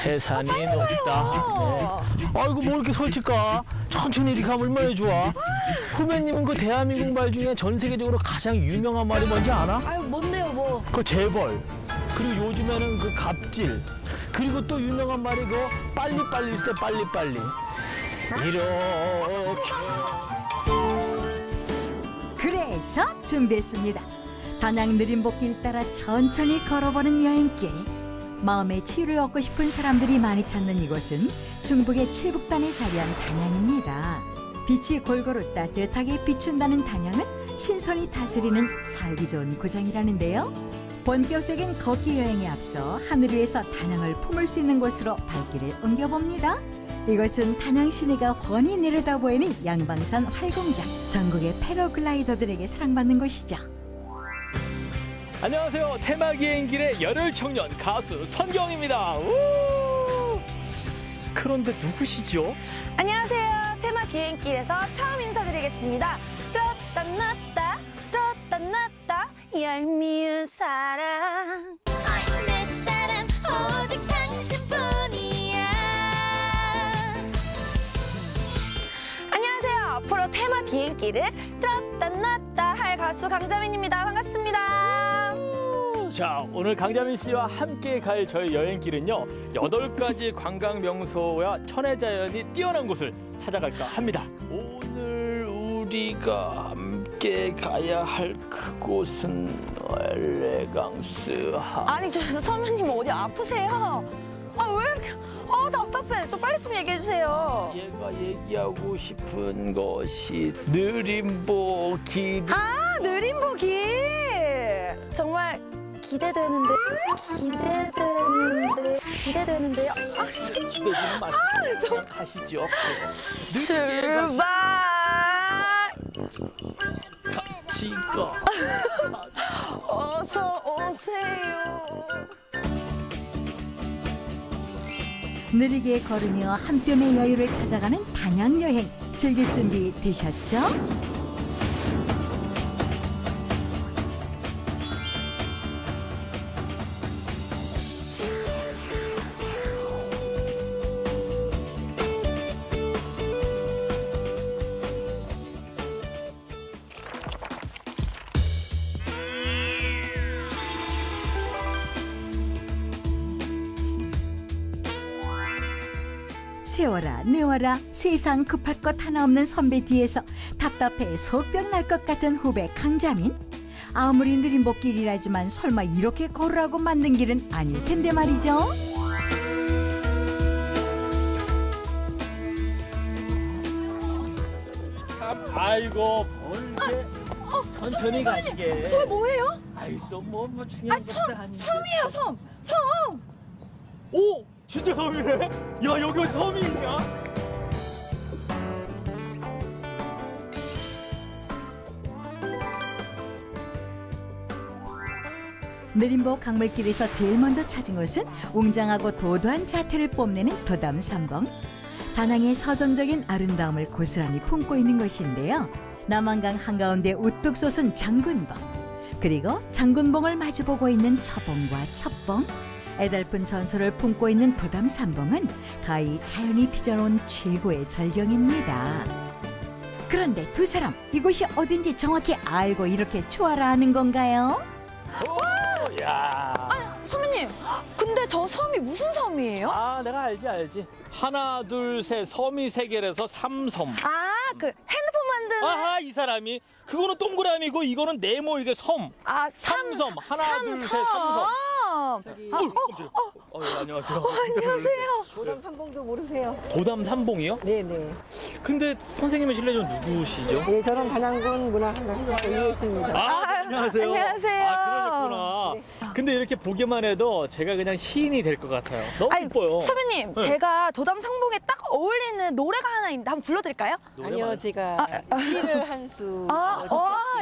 해산이 높다. 네. 아이고 뭐 이렇게 솔직까? 천천히 이렇게 하면 얼마나 좋아. 후배님은 그 대한민국 말 중에 전 세계적으로 가장 유명한 말이 뭔지 알아? 아유 뭔데요 뭐? 그 재벌. 그리고 요즘에는 그 갑질. 그리고 또 유명한 말이 그 빨리빨리 있어 빨리빨리. 이렇게. 그래서 준비했습니다. 단양 느림복길 따라 천천히 걸어보는 여행길. 마음의 치유를 얻고 싶은 사람들이 많이 찾는 이곳은 중북의 최북단에 자리한 단양입니다. 빛이 골고루 따뜻하게 비춘다는 단양은 신선이 다스리는 살기 좋은 고장이라는데요. 본격적인 걷기 여행에 앞서 하늘 위에서 단양을 품을 수 있는 곳으로 발길을 옮겨봅니다. 이곳은 단양 시내가 훤히 내려다 보이는 양방산 활공장. 전국의 패러글라이더들에게 사랑받는 곳이죠. 안녕하세요. 테마기행길의 열혈 청년 가수 선경입니다. 우! 그런데 누구시죠? 안녕하세요. 테마 비행길에서 처음 인사드리겠습니다. 떴다 놨다 떴다 놨다 얄미운 사랑 내 사랑 오직 당신뿐이야. 안녕하세요. 앞으로 테마 비행길을 떴다 놨다 할 가수 강자민입니다. 반갑습니다. 자, 오늘 강자민 씨와 함께 갈 저희 여행길은요. 8가지 관광 명소와 천혜자연이 뛰어난 곳을 찾아갈까 합니다. 오늘 우리가 함께 가야 할 그곳은 엘레강스 아니 저 선배님 어디 아프세요? 아 왜 이렇게 답답해. 좀 빨리 좀 얘기해 주세요. 얘가 얘기하고 싶은 것이 느림보길. 아 느림보기 정말 기대되는데요. 아, 기대지는 마시고 그냥 가시죠. 출발. 같이 가. 어서 오세요. 느리게 걸으며 한 뼘의 여유를 찾아가는 단양 여행. 즐길 준비 되셨죠? 세워라 내워라 세상 급할 것 하나 없는 선배 뒤에서 답답해 소병 날 것 같은 후배 강자민. 아무리 느림복길이라지만 설마 이렇게 걸으라고 만든 길은 아닐 텐데 말이죠. 아이고 멀게 천천히 가시게. 저 뭐예요? 아이 또뭐 중요한 것도 아닌데. 섬이에요 섬. 오 진짜 섬이네. 야 여기 섬이 있냐? 느림복 강물길에서 제일 먼저 찾은 곳은 웅장하고 도도한 자태를 뽐내는 도담산봉. 단양의 서정적인 아름다움을 고스란히 품고 있는 곳인데요. 남한강 한가운데 우뚝 솟은 장군봉, 그리고 장군봉을 마주보고 있는 처봉과 첩봉, 애달픈 전설을 품고 있는 도담산봉은 가히 자연이 빚어놓은 최고의 절경입니다. 그런데 두 사람 이곳이 어딘지 정확히 알고 이렇게 초월하는 건가요? 오, 야. 선배님 근데 저 섬이 무슨 섬이에요? 아 내가 알지. 하나 둘 셋 섬이 세 개라서 삼섬. 아 그 핸드폰 만드는 아하 이 사람이 그거는 동그라미고 이거는 네모 이게 섬. 삼섬 하나 둘 셋 삼섬. 예, 안녕하세요. 안녕하세요. 도담 삼봉도 모르세요? 도담 삼봉이요? 네네. 근데 선생님의 실례좀 누구시죠? 예, 저는 단양군 문화관광회에 위에 있습니다. 안녕하세요. 안녕하세요. 아, 그러셨구나. 근데 이렇게 보기만 해도 제가 그냥 시인이 될 것 같아요. 너무 아니, 예뻐요. 선배님, 네. 제가 도담 상봉에 딱 어울리는 노래가 하나 있는데 한번 불러드릴까요? 아니요, 제가 시를 한 수.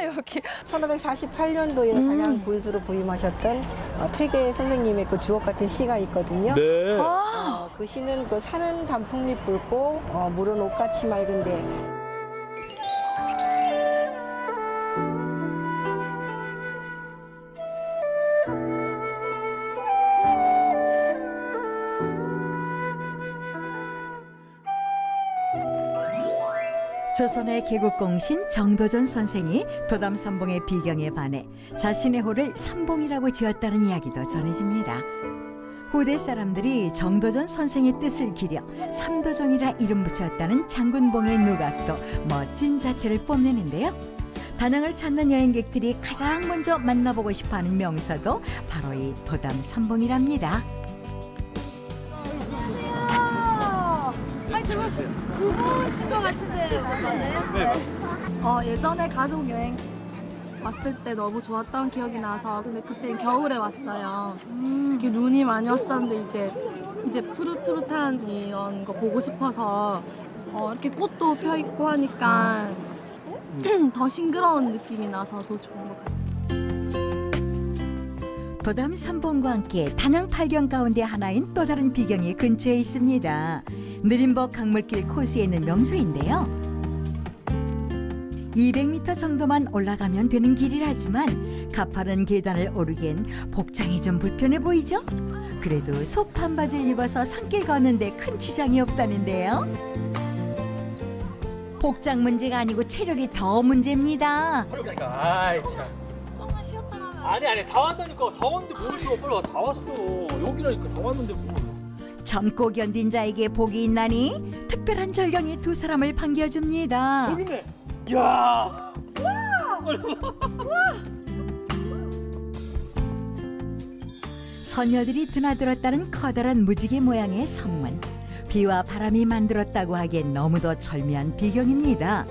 여기. 1548년도에 단양 군수로 부임하셨던 퇴계 선생님의 그 주옥 같은 시가 있거든요. 네. 그 시는 그 산은 단풍잎 붉고 물은 옷같이 맑은데 조선의 개국공신 정도전 선생이 도담 삼봉의 비경에 반해 자신의 호를 삼봉이라고 지었다는 이야기도 전해집니다. 후대 사람들이 정도전 선생의 뜻을 기려 삼도정이라 이름 붙였다는 장군봉의 누각도 멋진 자태를 뽐내는데요. 다낭을 찾는 여행객들이 가장 먼저 만나보고 싶어하는 명소도 바로 이 도담 삼봉이랍니다. 아니 저거 부부신 것 같은데 맞나요? 네. 예전에 가족 여행 왔을 때 너무 좋았던 기억이 나서 근데 그때 겨울에 왔어요. 이렇게 눈이 많이 왔었는데 이제 푸릇푸릇한 이런 거 보고 싶어서 이렇게 꽃도 펴 있고 하니까 더 싱그러운 느낌이 나서 더 좋은 것 같습니다. 도담 삼봉과 함께 단양 팔경 가운데 하나인 또 다른 비경이 근처에 있습니다. 느림버 강물길 코스에 있는 명소인데요. 200m 정도만 올라가면 되는 길이라지만 가파른 계단을 오르기엔 복장이 좀 불편해 보이죠? 그래도 소판 바지를 입어서 산길 걷는데 큰 지장이 없다는데요. 복장 문제가 아니고 체력이 더 문제입니다. 그러니까 아이 참. 아니 다 왔다니까. 다 왔는데 뭘 쉬어. 빨리 와. 다 왔어. 여기라니까. 다 왔는데 뭐. 젊고 견딘 자에게 복이 있나니 특별한 절경이 두 사람을 반겨줍니다. 여기 있네. 이야. 선녀들이 드나들었다는 커다란 무지개 모양의 성문. 비와 바람이 만들었다고 하기엔 너무도 절묘한 비경입니다.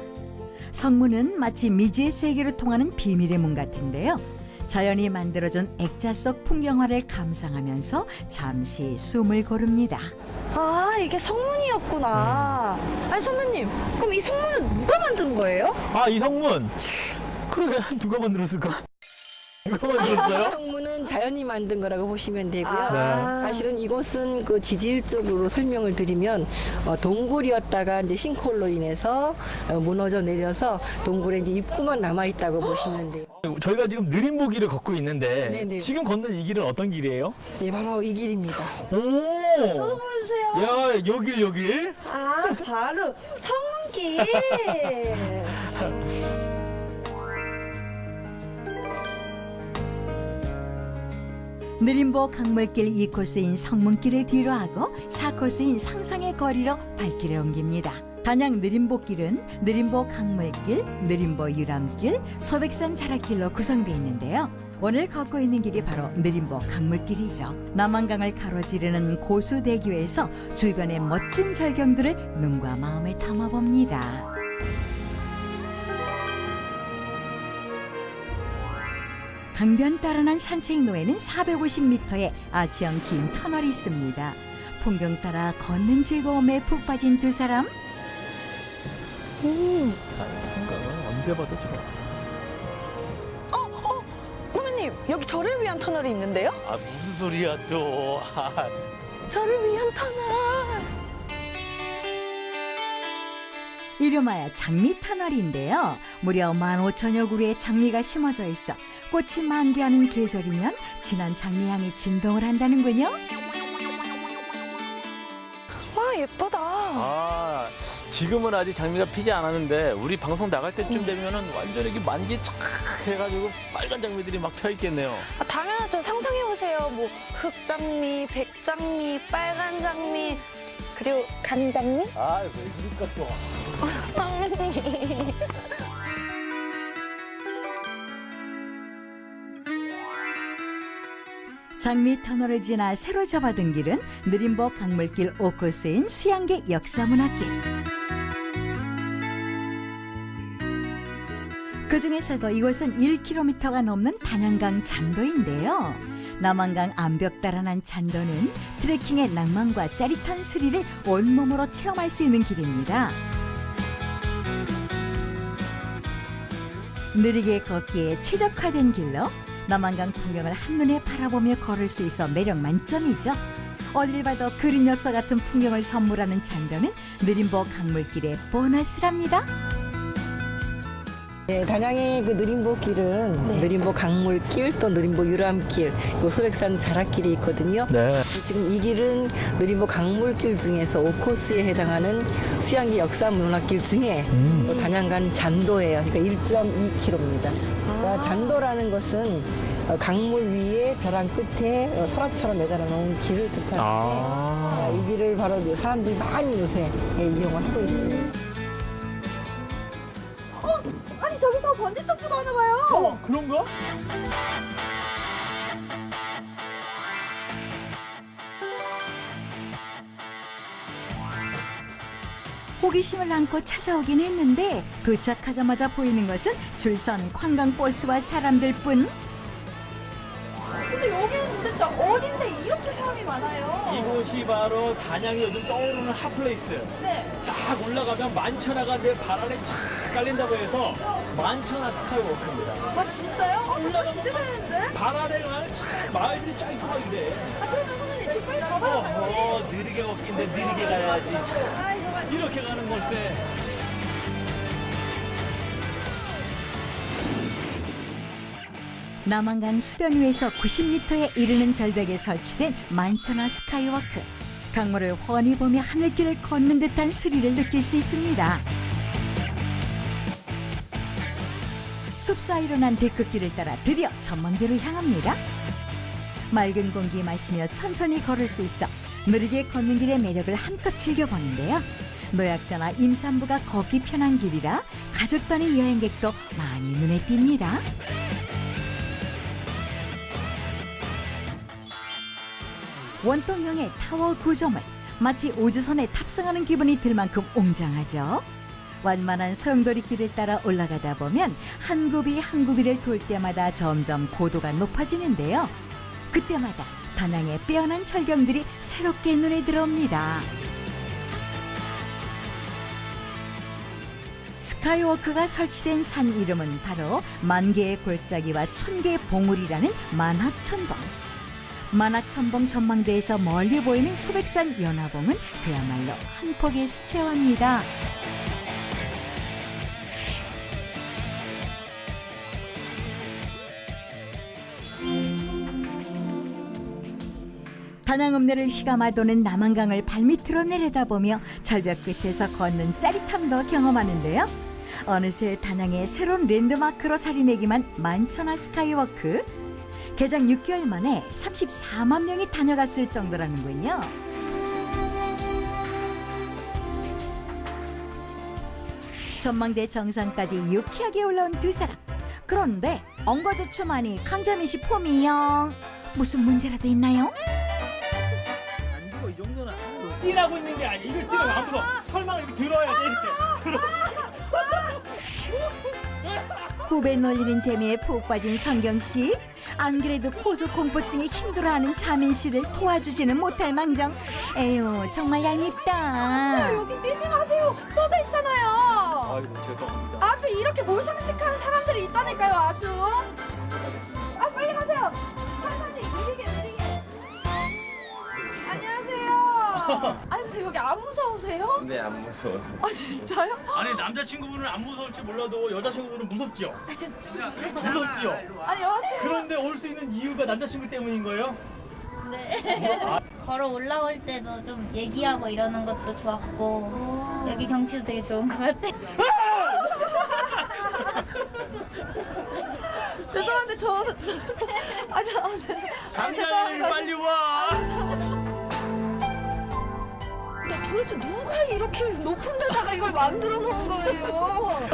성문은 마치 미지의 세계로 통하는 비밀의 문 같은데요. 자연이 만들어준 액자 속 풍경화를 감상하면서 잠시 숨을 고릅니다. 아 이게 성문이었구나. 아니 선배님 그럼 이 성문은 누가 만든 거예요? 아, 이 성문. 그러게 누가 만들었을까? 누가 만들었어요? 성문은 자연이 만든 거라고 보시면 되고요. 아. 사실은 이곳은 그 지질적으로 설명을 드리면 동굴이었다가 이제 싱크홀로 인해서 무너져 내려서 동굴에 이제 입구만 남아 있다고 보시면 돼요. 저희가 지금 느림보길을 걷고 있는데 네네. 지금 걷는 이 길은 어떤 길이에요? 네, 바로 이 길입니다. 오! 저도 보여주세요. 야, 여길. 아 바로 성문길. 느림보 강물길 2코스인 성문길을 뒤로 하고 4코스인 상상의 거리로 발길을 옮깁니다. 단양 느림보길은 느림보 강물길, 느림보 유람길, 소백산 자락길로 구성되어 있는데요. 오늘 걷고 있는 길이 바로 느림보 강물길이죠. 남한강을 가로지르는 고수대교에서 주변의 멋진 절경들을 눈과 마음을 담아봅니다. 강변 따라난 산책로에는 450m의 아치형 긴 터널이 있습니다. 풍경 따라 걷는 즐거움에 푹 빠진 두 사람. 생각은 언제 봐도 좋아. 선배님 여기 저를 위한 터널이 있는데요? 아 무슨 소리야 또. 저를 위한 터널. 이름하여 장미 터널인데요. 무려 15,000여 그루의 장미가 심어져 있어 꽃이 만개하는 계절이면 진한 장미향이 진동을 한다는군요. 와 예쁘다. 아 지금은 아직 장미가 피지 않았는데 우리 방송 나갈 때쯤 되면은 완전 이게 만개 쫙 해가지고 빨간 장미들이 막 펴 있겠네요. 아, 당연하죠. 상상해 보세요. 뭐 흑장미, 백장미, 빨간 장미, 그리고 간장미. 아왜 그럴까 또. 장미 터널을 지나 새로 접어든 길은 느림보 강물길 5코스인 수양계 역사문화길. 그중에서도 이곳은 1km가 넘는 단양강 잔도인데요. 남한강 암벽 따라난 잔도는 트레킹의 낭만과 짜릿한 스릴을 온몸으로 체험할 수 있는 길입니다. 느리게 걷기에 최적화된 길로 남한강 풍경을 한눈에 바라보며 걸을 수 있어 매력 만점이죠. 어딜 봐도 그림 엽서 같은 풍경을 선물하는 잔도는 느림보 강물길의 보너스랍니다. 네, 단양의 그 느림보길은 네. 느림보 강물길 또 느림보 유람길 또 소백산 자락길이 있거든요. 네. 지금 이 길은 느림보 강물길 중에서 5코스에 해당하는 수양기 역사문화길 중에 또 단양간 잔도예요. 그러니까 1.2km입니다. 그러니까 잔도라는 것은 강물 위에 벼랑 끝에 서랍처럼 매달아 놓은 길을 뜻하는데 이 길을 바로 사람들이 많이 요새 이용을 하고 있습니다. 아니 저기서 번지 점프도 하나 봐요. 그런가? 호기심을 안고 찾아오긴 했는데 도착하자마자 보이는 것은 줄선 관광버스와 사람들뿐. 근데 여기는 도대체 어딘데 이렇게 사람이 많아요? 이곳이 바로 단양이 요즘 떠오르는 핫플레이스. 네. 딱 올라가면 만천하가 내 발 아래 쫙 깔린다고 해서 만천하 스카이워크입니다. 아 진짜요? 올라가면 기대되는데? 발 아래가 쫙 마을들이 쫙 있고 막 이래. 아 그러면 선생님 지금 빨리 가봐요 같이. 느리게 걷긴데 느리게 가야지. 참. 아이 정말. 이렇게 가는 걸세. 남한강 수변 위에서 90m에 이르는 절벽에 설치된 만천하 스카이워크. 강물을 훤히 보며 하늘길을 걷는 듯한 스릴을 느낄 수 있습니다. 숲 사이로 난 데크길을 따라 드디어 전망대를 향합니다. 맑은 공기 마시며 천천히 걸을 수 있어 느리게 걷는 길의 매력을 한껏 즐겨보는데요. 노약자나 임산부가 걷기 편한 길이라 가족 단위 여행객도 많이 눈에 띕니다. 원통형의 타워 구조물, 마치 우주선에 탑승하는 기분이 들 만큼 웅장하죠. 완만한 소용돌이 길을 따라 올라가다 보면 한 굽이 한 굽이를 돌 때마다 점점 고도가 높아지는데요. 그때마다 단양의 빼어난 절경들이 새롭게 눈에 들어옵니다. 스카이워크가 설치된 산 이름은 바로 만개의 골짜기와 천개의 봉우리라는 만학천봉. 만학천봉 전망대에서 멀리 보이는 소백산 연화봉은 그야말로 한 폭의 수채화입니다. 단양 읍내를 휘감아 도는 남한강을 발밑으로 내려다보며 절벽 끝에서 걷는 짜릿함도 경험하는데요. 어느새 단양의 새로운 랜드마크로 자리매김한 만천하 스카이워크. 개장 6개월 만에 34만 명이 다녀갔을 정도라는군요. 전망대 정상까지 유쾌하게 올라온 두 사람. 그런데 엉거주춤하니 강자민 씨 폼이요. 무슨 문제라도 있나요? 안 죽어 이 정도는. 뛰라고 있는 게 아니야. 이거 뛰면 안 죽어. 설마 이렇게 들어야 돼 이렇게. 들어. 후배 놀리는 재미에 푹 빠진 성경 씨. 안 그래도 고소 공포증에 힘들어하는 자민 씨를 도와주지는 못할 망정. 에휴 정말 얄밉다. 여기 뛰지 마세요. 써져 있잖아요. 아이고 죄송합니다. 아주 이렇게 몰상식한 사람들이 있다니까요. 아주. 아 빨리 가세요. 천천히 느리게. 안녕하세요. 아니 근데 여기 안 무서우세요? 네, 안 무서워요. 아 진짜요? 아니 남자친구분은 안 무서울지 몰라도 여자친구분은 무섭지요? 무섭지요? 아니 여자친구. 그런데 올 수 있는 이유가 남자친구 때문인 거예요? 네. 걸어 올라올 때도 좀 얘기하고 이러는 것도 좋았고 여기 경치도 되게 좋은 것 같아. 죄송한데 당장에 빨리 와. 도대체 누가 이렇게 높은 데다가 이걸 만들어 놓은 거예요?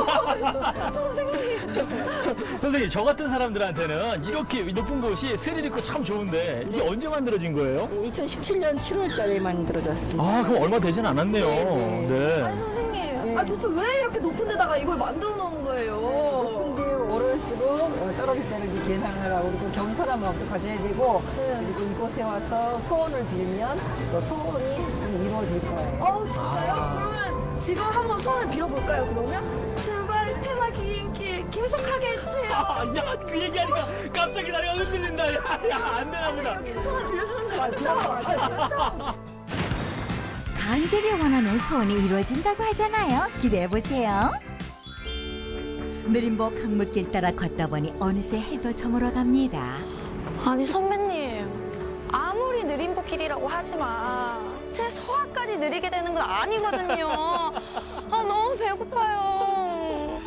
선생님. 선생님 저 같은 사람들한테는 이렇게 높은 곳이 스릴 있고 참 좋은데 이게 언제 만들어진 거예요? 2017년 7월 달에 만들어졌습니다. 아 그럼 얼마 되진 않았네요. 네. 네. 아니 선생님. 아 도대체 왜 이렇게 높은 데다가 이걸 만들어 놓은 거예요? 근데 오를수록 떨어질 때는 이제 계산을 하고 그리고 겸손한 마음도 가져야 되고 그리고 이곳에 와서 소원을 빌면 또 소원이 좀 이루어질 거예요. 진짜요? 그러면 지금 한번 소원을 빌어볼까요? 그러면 제발 테마 기인기 계속하게 해주세요. 야그 얘기하니까 갑자기 나가 흔들린다. 야안 되나 보다. 여기 소원 들려주는 거 맞죠? 맞죠? 간절히 원하는 소원이 이루어진다고 하잖아요. 기대해 보세요. 느림보 강물길 따라 걷다 보니 어느새 해도 저물어 갑니다. 아니 선배님, 아무리 느림보 길이라고 하지만 제 소화까지 느리게 되는 건 아니거든요. 아 너무 배고파요.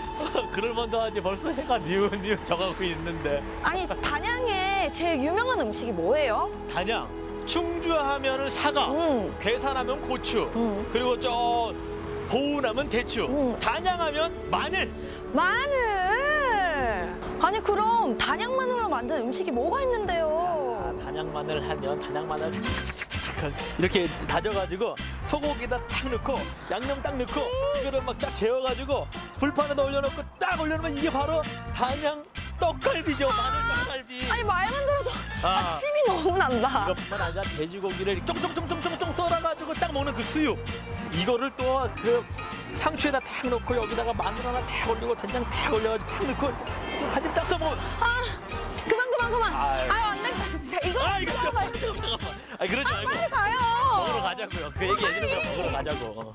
그럴 만도 하지. 벌써 해가 니웃니웃 져가고 있는데. 아니 단양에 제일 유명한 음식이 뭐예요? 단양, 충주하면은 사과, 괴산하면 고추, 그리고 저 보은하면 대추, 단양하면 마늘. 마늘. 아니 그럼 단양 마늘로 만든 음식이 뭐가 있는데요? 단양 마늘 하면 단양 마늘 착착착착 이렇게 다져가지고 소고기에다 탁 넣고 양념 딱 넣고 이거를 막 쫙 재워가지고 불판에다 올려놓고 딱 올려놓으면 이게 바로 단양 떡갈비죠. 마늘 떡갈비. 아니 말만 들어도 아. 침이 너무 난다. 이것뿐만 아니라 돼지고기를 쫑쫑쫑쫑쫑쫑 썰어가지고 딱 먹는 그 수육. 이거를 또 그 상추에다 탁 넣고 여기다가 마늘 하나 탁 올리고 된장 탁 올려가지고 탁 넣고 한 입 딱 써먹어. 그만. 아유. 아유 안 되겠다 진짜. 이거 이거 잠깐만. 아 그러지 말고 빨리 가요. 먹으러 가자고요. 그 얘기 해주는 거 먹으러 가자고.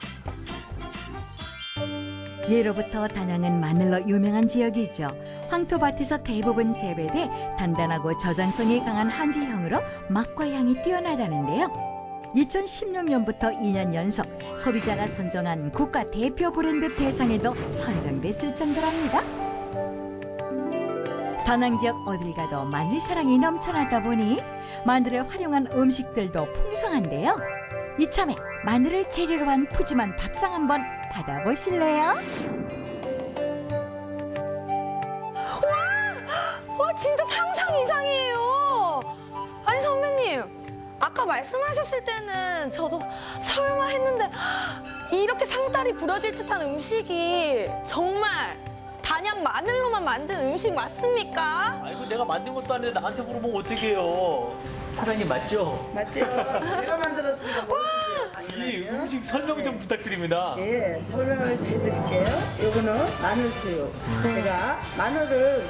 예로부터 단양은 마늘로 유명한 지역이죠. 황토밭에서 대부분 재배돼 단단하고 저장성이 강한 한지형으로 맛과 향이 뛰어나다는데요. 2016년부터 2년 연속 소비자가 선정한 국가 대표 브랜드 대상에도 선정됐을 정도랍니다. 다낭 지역 어딜 가도 마늘 사랑이 넘쳐나다 보니 마늘을 활용한 음식들도 풍성한데요. 이참에 마늘을 재료로 한 푸짐한 밥상 한번 받아보실래요? 와 진짜 상상 이상이에요. 아니 선배님 아까 말씀하셨을 때는 저도 설마 했는데 이렇게 상다리 부러질 듯한 음식이 정말 단양 마늘로만 만든 음식 맞습니까? 아이고 내가 만든 것도 아닌데 나한테 물어보면 어떡해요. 사장님 맞죠? 맞죠? 제가 만들었으니까 모르시죠? 이 음식 설명 좀 부탁드립니다. 예, 설명을 좀 해드릴게요. 요거는 마늘 수육. 제가 마늘을,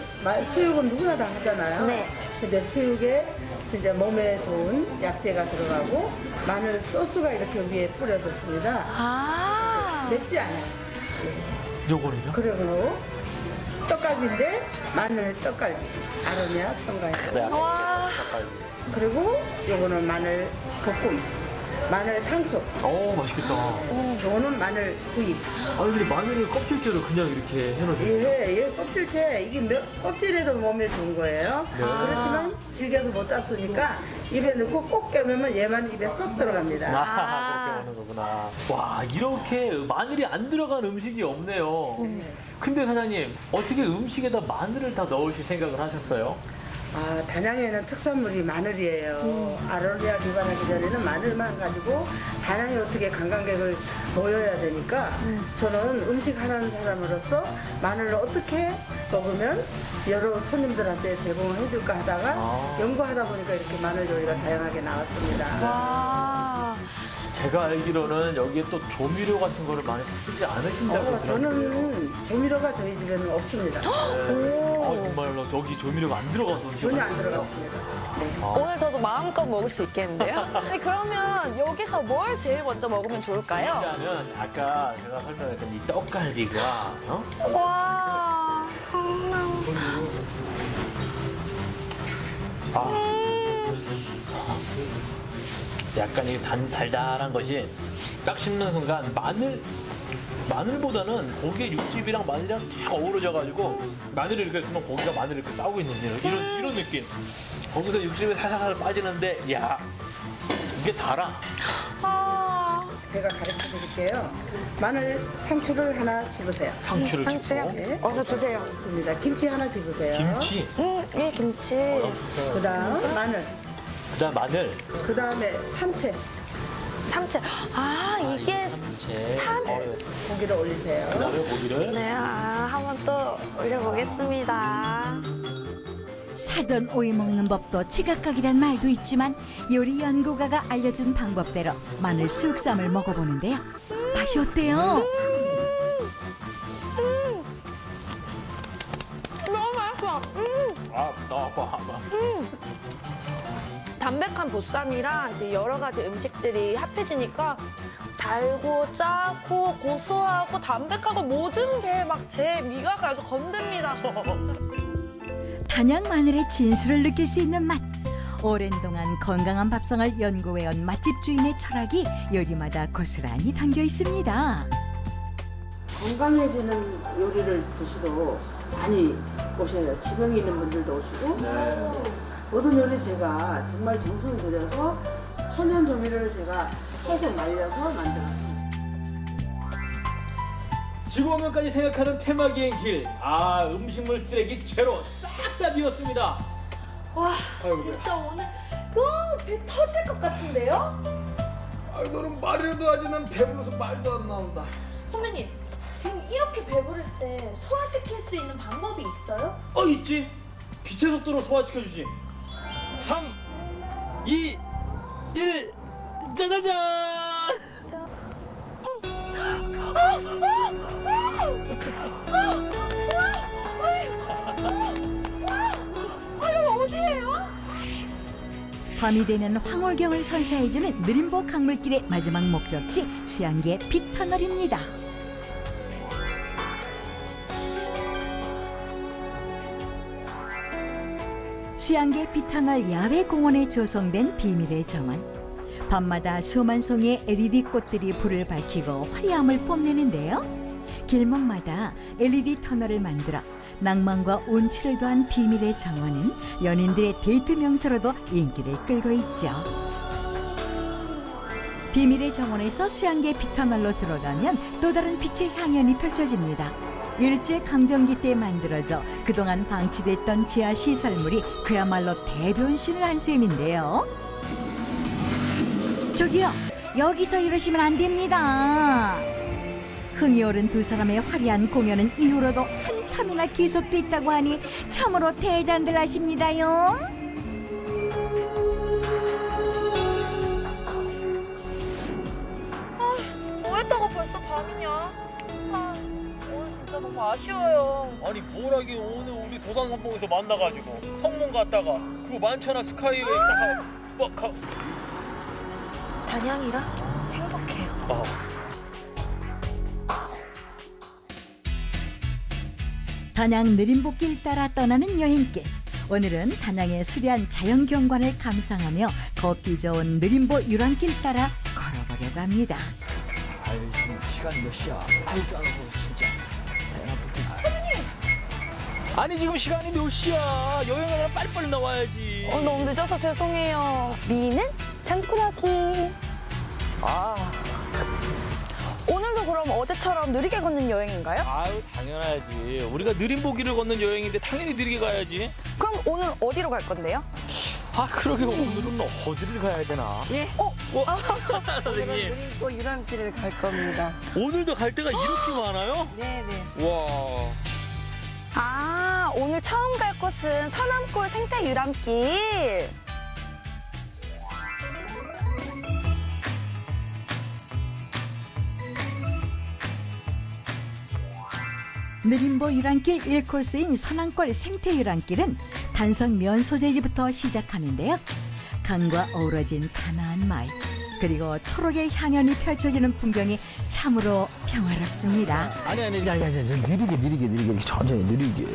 수육은 누구나 다 하잖아요. 네. 근데 수육에 진짜 몸에 좋은 약재가 들어가고 마늘 소스가 이렇게 위에 뿌려졌습니다. 아 맵지 않아요. 요거는요? 그리고 떡갈비인데 마늘 떡갈비. 아로니아 첨가해서. 와. 그리고 요거는 마늘 볶음. 마늘 탕수육. 오 맛있겠다. 요거는 마늘 구이. 아니 근데 마늘을 껍질째로 그냥 이렇게 해놓으세요? 예, 껍질째. 이게 껍질에도 몸에 좋은 거예요. 그렇지만 질겨서 못 잡수니까 입에 넣고 꼭 깨매면 얘만 입에 쏙 들어갑니다. 그렇게 하는 거구나. 와 이렇게 마늘이 안 들어간 음식이 없네요. 근데 사장님 어떻게 음식에다 마늘을 다 넣으실 생각을 하셨어요? 아, 단양에는 특산물이 마늘이에요. 아로니아 기반하기 전에는 마늘만 가지고 단양에 어떻게 관광객을 모여야 되니까 저는 음식 하는 사람으로서 마늘을 어떻게 먹으면 여러 손님들한테 제공을 해줄까 하다가 연구하다 보니까 이렇게 마늘 요리가 다양하게 나왔습니다. 와. 제가 알기로는 여기에 또 조미료 같은 거를 많이 쓰지 않으신다고 저는 조미료가 저희 집에는 없습니다. 정말로 여기 조미료가 안 들어가서 전혀 안 들어갔습니다. 오늘 저도 마음껏 먹을 수 있겠는데요? 아니, 그러면 여기서 뭘 제일 먼저 먹으면 좋을까요? 일단은 아까 제가 설명했던 이 떡갈비가 와. 약간 이 달달한 것이 딱 씹는 순간 마늘보다는 고기의 육즙이랑 마늘이랑 딱 어우러져가지고 마늘을 이렇게 쓰면 고기가 마늘을 이렇게 싸우고 있는 이런 느낌. 거기서 육즙이 살살 빠지는데 야 이게 달아. 제가 가르쳐 드릴게요. 마늘 상추를 하나 집으세요. 상추를 상추요? 집고 네. 어서 주세요. 됩니다. 김치 하나 집으세요. 김치, 예, 김치. 그다음 마늘. 그다음 마늘, 그다음에 삼채. 삼채. 아, 이게 참치, 고기를 올리세요. 그다음에 고기를 네, 한번 또 올려보겠습니다. 사돈 오이 먹는 법도 제각각이란 말도 있지만 요리 연구가가 알려준 방법대로 마늘 수육쌈을 먹어보는데요. 맛이 어때요? 너무 맛있어. 아빠 담백한 보쌈이랑 이제 여러 가지 음식들이 합해지니까 달고 짜고 고소하고 담백하고 모든 게 막 제 미각을 아주 건듭니다. 단양 마늘의 진수를 느낄 수 있는 맛. 오랜 동안 건강한 밥상을 연구해온 맛집 주인의 철학이 요리마다 고스란히 담겨 있습니다. 건강해지는 요리를 드시러 많이 오셔요. 지방에 있는 분들도 오시고 모든 요리 제가 정말 정성을 들여서 천연 조미료를 제가 해서 말려서 만들었어요. 지구환경까지 생각하는 테마기행 길. 아, 음식물 쓰레기 제로 싹 다 비웠습니다. 와, 아이고, 진짜 오늘 너무 배 터질 것 같은데요? 아이 너는 말이라도 하지 난 배불러서 말도 안 나온다. 선배님, 지금 이렇게 배부를 때 소화시킬 수 있는 방법이 있어요? 있지. 빛의 속도로 소화시켜주지. 3, 2, 1, 짜자잔! 밤이 되면 황홀경을 선사해주는 느림보 강물길의 마지막 목적지 수양계 빗터널입니다. 수양계 빗터널 야외 공원에 조성된 비밀의 정원. 밤마다 수만 송이의 LED 꽃들이 불을 밝히고 화려함을 뽐내는데요. 길목마다 LED 터널을 만들어 낭만과 운치를 더한 비밀의 정원은 연인들의 데이트 명소로도 인기를 끌고 있죠. 비밀의 정원에서 수양계 빗터널로 들어가면 또 다른 빛의 향연이 펼쳐집니다. 일제강점기 때 만들어져 그동안 방치됐던 지하 시설물이 그야말로 대변신을 한 셈인데요. 저기요, 여기서 이러시면 안 됩니다. 흥이 오른 두 사람의 화려한 공연은 이후로도 한참이나 계속됐다고 하니 참으로 대단들 하십니다요. 뭐 했다가 벌써 밤이냐? 오늘 진짜 너무 아쉬워요. 아니 뭘 하긴 오늘 우리 도산삼봉에서 만나가지고 성문 갔다가 그리고 만천하 스카이웨이 딱 단양이랑 행복해요. 단양 느림보길 따라 떠나는 여행길. 오늘은 단양의 수려한 자연경관을 감상하며 걷기 좋은 느림보 유람길 따라 걸어보려고 합니다. 아유, 지금 시간이 몇 시야? 아유, 까먹어, 진짜. 아니, 지금 시간이 몇 시야? 여행하려면 빨리빨리 나와야지. 너무 늦어서 죄송해요. 미는 장꾸러기. 오늘도 그럼 어제처럼 느리게 걷는 여행인가요? 아유, 당연하지. 우리가 느림보기를 걷는 여행인데 당연히 느리게 가야지. 그럼 오늘 어디로 갈 건데요? 그러게 오늘은 어디를 가야 되나? 예. 선생님, 또 유람길을 갈 겁니다. 오늘도 갈 데가 이렇게 많아요? 네네. 와. 오늘 처음 갈 곳은 서남골 생태 유람길. 느림보 유람길 1코스인 서남골 생태 유람길은 단성 면 소재지부터 시작하는데요. 강과 어우러진 단아한 마을, 그리고 초록의 향연이 펼쳐지는 풍경이 참으로 평화롭습니다. 아니, 느리게, 이렇게 천천히, 느리게.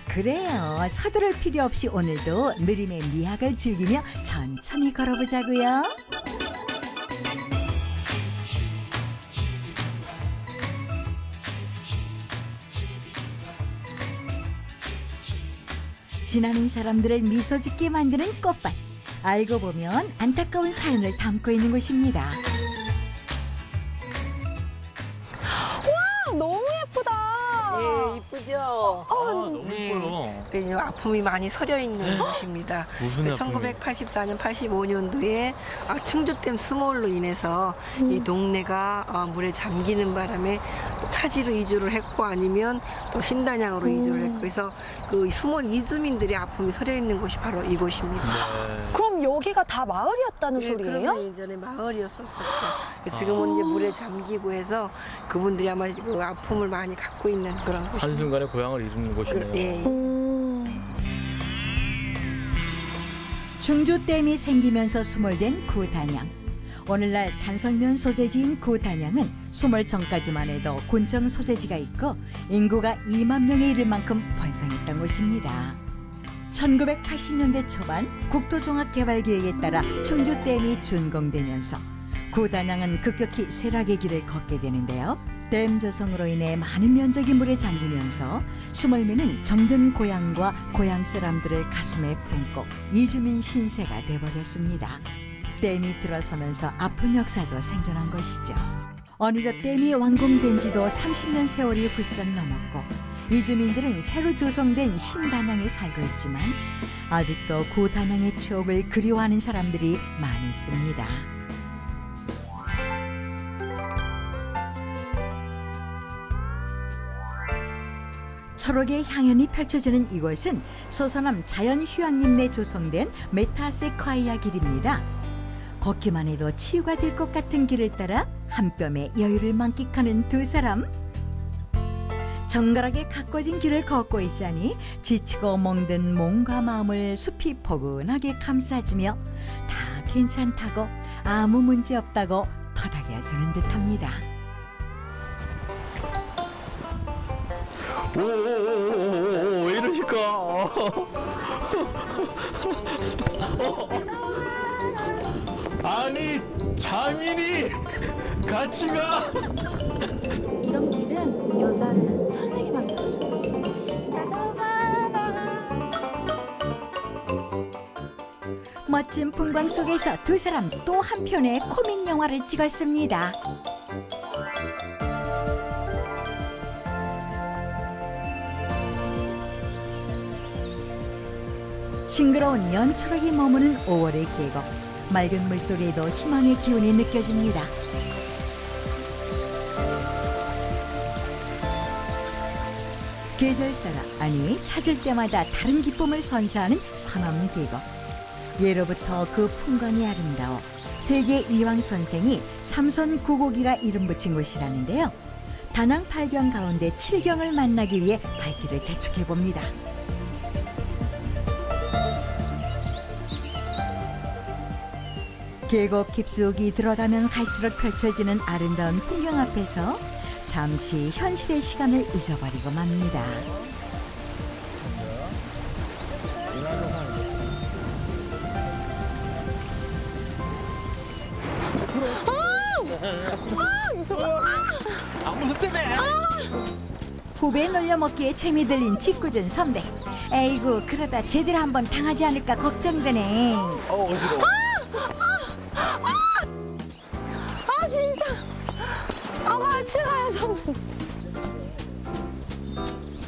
그래요. 서두를 필요 없이 오늘도 느림의 미학을 즐기며 천천히 걸어보자고요. 지나는 사람들을 미소 짓게 만드는 꽃밭. 알고 보면 안타까운 사연을 담고 있는 곳입니다. 너무 예쁘다. 예, 이쁘죠? 너무 네. 예뻐요. 네, 아픔이 많이 서려 있는 곳입니다. 무슨 아픔이에요? 1984년, 85년도에 충주댐 스몰로 인해서 이 동네가 물에 잠기는 바람에 타지로 이주를 했고 아니면 또 신단양으로 이주를 했고 그래서 그 스몰 이주민들의 아픔이 서려 있는 곳이 바로 이곳입니다. 그럼 그럼 여기가 다 마을이었다는 소리예요? 그러면 예전에 마을이었었죠. 지금은 이제 물에 잠기고 해서 그분들이 아마 그 아픔을 많이 갖고 있는 그런 곳이에요. 한순간에 고향을 잃는 곳이네요. 예. 중주댐이 생기면서 수몰된 구단양. 오늘날 탄성면 소재지인 구단양은 수몰 전까지만 해도 군청 소재지가 있고 인구가 2만 명에 이를 만큼 번성했던 곳입니다. 1980년대 초반 국토종합개발계획에 따라 충주댐이 준공되면서 구단양은 급격히 쇠락의 길을 걷게 되는데요. 댐 조성으로 인해 많은 면적이 물에 잠기면서 수몰면은 정든 고향과 고향 사람들을 가슴에 품고 이주민 신세가 돼버렸습니다. 댐이 들어서면서 아픈 역사도 생겨난 것이죠. 어느덧 댐이 완공된 지도 30년 세월이 훌쩍 넘었고 이주민들은 새로 조성된 신단양에 살고 있지만 아직도 구단양의 추억을 그리워하는 사람들이 많이 있습니다. 초록의 향연이 펼쳐지는 이곳은 소서남 자연휴양림 내 조성된 메타세콰이아 길입니다. 걷기만 해도 치유가 될 것 같은 길을 따라 한 뼘의 여유를 만끽하는 두 사람. 정갈하게 가꿔진 길을 걷고 있자니 지치고 멍든 몸과 마음을 숲이 포근하게 감싸주며 다 괜찮다고 아무 문제 없다고 토닥여주는 듯합니다. 오, 왜 이러실까? 아니, 자민이 같이 가. 이런 길은 여자를 설레게 만들어줘요. 멋진 풍광 속에서 두 사람 또 한 편의 코믹 영화를 찍었습니다. 싱그러운 연초록이 머무는 5월의 계곡. 맑은 물소리에도 희망의 기운이 느껴집니다. 계절 따라 아니 찾을 때마다 다른 기쁨을 선사하는 서남 계곡. 예로부터 그 풍광이 아름다워 대개 이황 선생이 삼선구곡이라 이름 붙인 곳이라는데요. 다낭 8경 가운데 7경을 만나기 위해 발길을 재촉해 봅니다. 계곡 깊숙이 들어가면 갈수록 펼쳐지는 아름다운 풍경 앞에서 잠시 현실의 시간을 잊어버리고 맙니다. 안 무섭다네. 후배 놀려먹기에 재미 들린 짓궂은 선배. 에이구 그러다 제대로 한번 당하지 않을까 걱정되네. 어지러워. 아 진짜. 아 같이 가요 선배.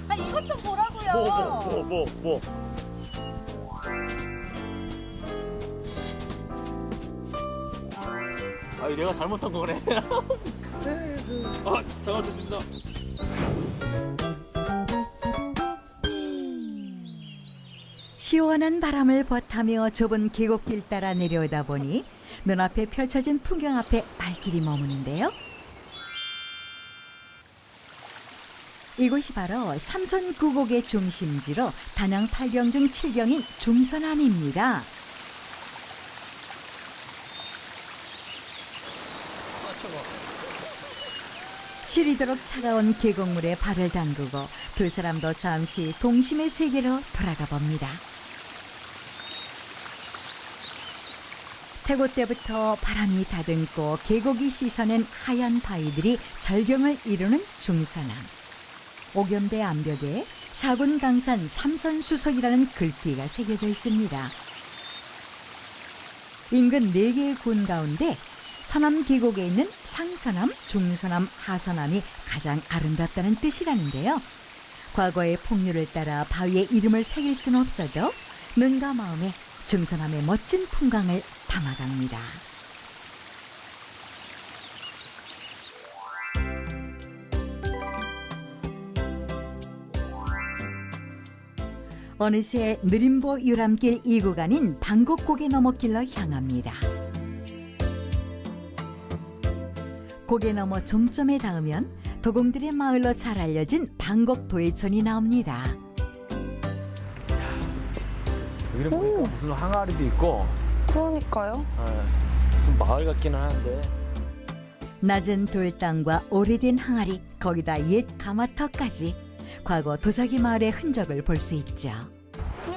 아 이것 좀 보라고요. 뭐. 아, 내가 잘못한 거네. 아, 잘못했습니다. 시원한 바람을 벗하며 좁은 계곡길 따라 내려오다 보니 눈앞에 펼쳐진 풍경 앞에 발길이 머무는데요. 이곳이 바로 삼선구곡의 중심지로 다낭 8경 중 7경인 중선암입니다. 시리도록 차가운 계곡물에 발을 담그고 두 사람도 잠시 동심의 세계로 돌아가 봅니다. 태고 때부터 바람이 다듬고 계곡이 씻어낸 하얀 바위들이 절경을 이루는 중선암. 오견배 암벽에 사군강산 삼선수석이라는 글귀가 새겨져 있습니다. 인근 4개의 군 가운데 서남 계곡에 있는 상서남, 중서남, 하서남이 가장 아름답다는 뜻이라는데요. 과거의 풍류를 따라 바위에 이름을 새길 수는 없어도 눈과 마음에 중서남의 멋진 풍광을 담아갑니다. 어느새 느림보 유람길 2구간인 방곡고개 너머길로 향합니다. 고개 너머 종점에 닿으면 도공들의 마을로 잘 알려진 방곡 도예천이 나옵니다. 여기는 보니까 무슨 항아리도 있고 그러니까요. 무슨 마을 같기는 한데. 낮은 돌담과 오래된 항아리, 거기다 옛 가마터까지 과거 도자기 마을의 흔적을 볼 수 있죠.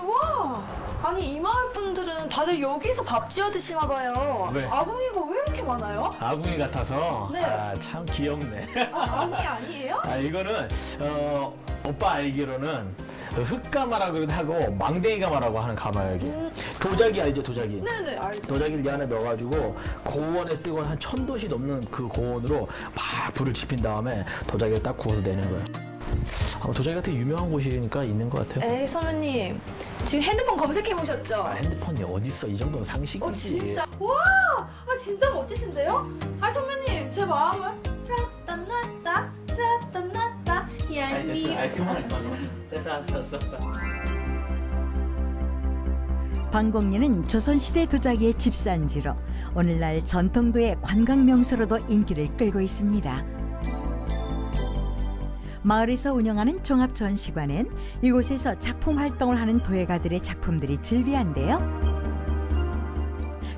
와, 아니 이 마을 분들은 다들 여기서 밥 지어 드시나 봐요. 네. 아궁이가 왜 이렇게 많아요? 아궁이 같아서 네. 참 귀엽네. 아궁이 아니에요? 이거는 오빠 알기로는 흙가마라 그러기도 하고 망댕이 가마라고 하는 가마예요. 여기. 도자기 알죠? 도자기. 네네 알죠. 도자기를 이 안에 넣어가지고 고온에 뜨거운 한 1000도씨 넘는 그 고온으로 막 불을 지핀 다음에 도자기를 딱 구워서 내는 거예요. 도자기가 되게 유명한 곳이니까 있는 것 같아요. 에이 선배님 지금 핸드폰 검색해 보셨죠? 핸드폰이 어디 있어? 이 정도는 상식이지. 진짜 와, 진짜 멋지신데요? 선배님 제 마음을 트라따 놨다 트라따 놨다 얄미. 그만. 됐어. 방곡리는 조선시대 도자기의 집산지로 오늘날 전통도의 관광명소로도 인기를 끌고 있습니다. 마을에서 운영하는 종합전시관엔 이곳에서 작품 활동을 하는 도예가들의 작품들이 즐비한데요.